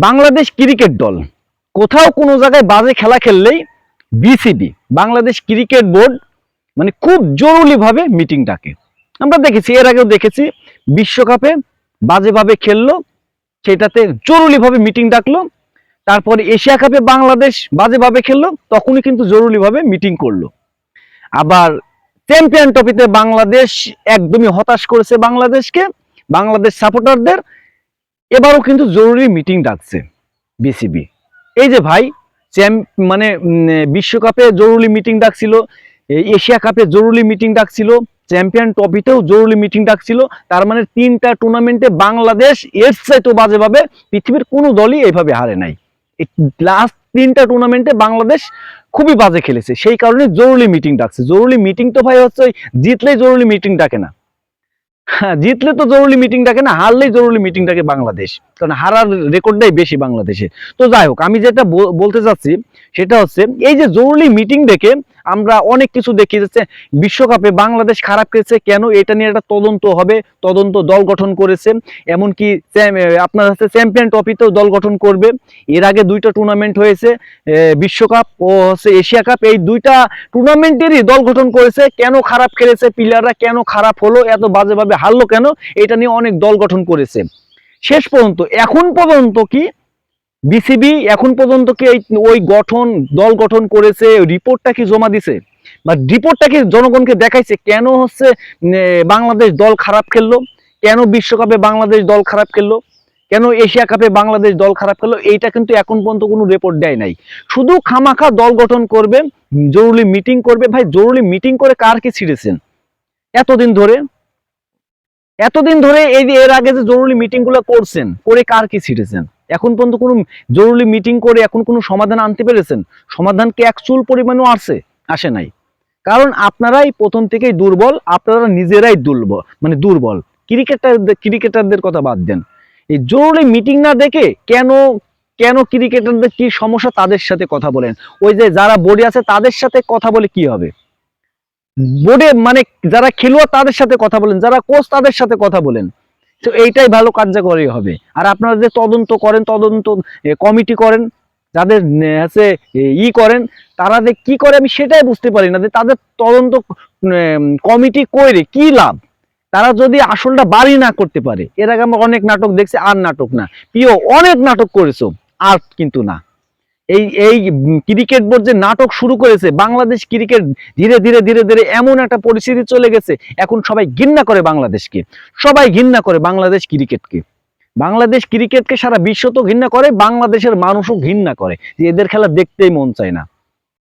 Bangladesh cricket দল কোথাও কোনো জায়গায় বাজে খেলা খেললেই বিসিবি বাংলাদেশ ক্রিকেট বোর্ড মানে খুব জরুরিভাবে মিটিং ডাকে। আমরা দেখেছি, এর আগেও দেখেছি, বিশ্বকাপে বাজেভাবে খেললো, সেটাতে জরুরিভাবে মিটিং ডাকলো। তারপরে এশিয়া কাপে বাংলাদেশ বাজেভাবে খেললো, তখনই কিন্তু জরুরিভাবে মিটিং করলো। আবার চ্যাম্পিয়ন ট্রফিতে বাংলাদেশ একদমই হতাশ করেছে বাংলাদেশকে, বাংলাদেশ সাপোর্টারদের, এবারও কিন্তু জরুরি মিটিং ডাকছে বিসিবি। এই যে ভাই, মানে বিশ্বকাপে জরুরি মিটিং ডাকছিল, এশিয়া কাপে জরুরি মিটিং ডাকছিল, চ্যাম্পিয়ন ট্রফিতেও জরুরি মিটিং ডাকছিল। তার মানে 3টা টুর্নামেন্টে বাংলাদেশ এর চাইতে বাজেভাবে পৃথিবীর কোনো দলই এইভাবে হারে নাই। লাস্ট 3টা টুর্নামেন্টে বাংলাদেশ খুবই বাজে খেলেছে, সেই কারণে জরুরি মিটিং ডাকছে। জরুরি মিটিং তো ভাই হচ্ছে জিতলেই জরুরি মিটিং ডাকে না, জিতলে তো জরুরি মিটিং ডাকে না, হারলেই জরুরি মিটিং ডাকে বাংলাদেশ, কারণ হারার রেকর্ডটাই বেশি বাংলাদেশে। তো যাই হোক, আমি যেটা বলতে চাচ্ছি সেটা হচ্ছে, এই যে জরুরি মিটিং ডেকে আমরা অনেক কিছু দেখি যাচ্ছে, বিশ্বকাপে বাংলাদেশ খারাপ খেলেছে কেন, এটা নিয়ে একটা তদন্ত হবে, তদন্ত দল গঠন করেছে। এমনকি আপনার হচ্ছে চ্যাম্পিয়ন ট্রফিতেও দল গঠন করবে। এর আগে 2টা টুর্নামেন্ট হয়েছে, বিশ্বকাপ ও হচ্ছে এশিয়া কাপ, এই 2টা টুর্নামেন্টেরই দল গঠন করেছে। কেন খারাপ খেলেছে প্লেয়াররা, কেন খারাপ হলো, এত বাজেভাবে হারলো কেন, এটা নিয়ে অনেক দল গঠন করেছে। শেষ পর্যন্ত এখন পর্যন্ত কি বিসিবি এখন পর্যন্ত কি ওই দল গঠন করেছে, রিপোর্টটা কি জমা দিছে, বা রিপোর্টটা কি জনগণকে দেখাইছে কেন হচ্ছে বাংলাদেশ দল খারাপ খেললো, কেন বিশ্বকাপে বাংলাদেশ দল খারাপ খেললো, কেন এশিয়া কাপে বাংলাদেশ দল খারাপ খেললো, এইটা কিন্তু এখন পর্যন্ত কোনো রিপোর্ট দেয় নাই। শুধু খামাখা দল গঠন করবে, জরুরি মিটিং করবে। ভাই, জরুরি মিটিং করে কার কি ছিঁড়েছেন এতদিন ধরে? এই যে এর আগে যে জরুরি মিটিং গুলো করছেন, করে কার কি ছিঁড়েছেন? এখন পর্যন্ত কোনো জরুরি মিটিং করে এখন কোনো সমাধান আনতে পেরেছেন? সমাধান কি এক চুল পরিমাণও আসে নাই। কারণ আপনারাই প্রথম থেকেই দুর্বল, আপনারা নিজেরাই দুর্বল। ক্রিকেটারদের কথা বাদ দেন, এই জরুরি মিটিং না দেখে কেন ক্রিকেটারদের কি সমস্যা তাদের সাথে কথা বলেন। ওই যে যারা বোর্ডে আছে তাদের সাথে কথা বলে কি হবে? বোর্ডে মানে যারা খেলোয়াড় তাদের সাথে কথা বলেন, যারা কোচ তাদের সাথে কথা বলেন, তো এইটাই ভালো কার্যকরী হবে। আর আপনারা যে তদন্ত করেন, তদন্ত কমিটি করেন, যাদের আছে করেন, তারা যে কি করে আমি সেটাই বুঝতে পারি না, যে তাদের তদন্ত কমিটি করে কি লাভ? তারা যদি আসলটা বাড়ি না করতে পারে। এর আগে আমরা অনেক নাটক দেখছি, আর নাটক না প্রিয়, অনেক নাটক করেছো, আর কিন্তু না। এই ক্রিকেট বোর্ড যে নাটক শুরু করেছে, বাংলাদেশ ক্রিকেট ধীরে ধীরে ধীরে ধীরে এমন একটা পরিস্থিতি চলে গেছে, এখন সবাই ঘৃণা করে বাংলাদেশকে, সবাই ঘৃণা করে বাংলাদেশ ক্রিকেটকে। সারা বিশ্ব তো ঘৃণা করে, বাংলাদেশের মানুষও ঘৃণা করে, যে এদের খেলা দেখতেই মন চায় না।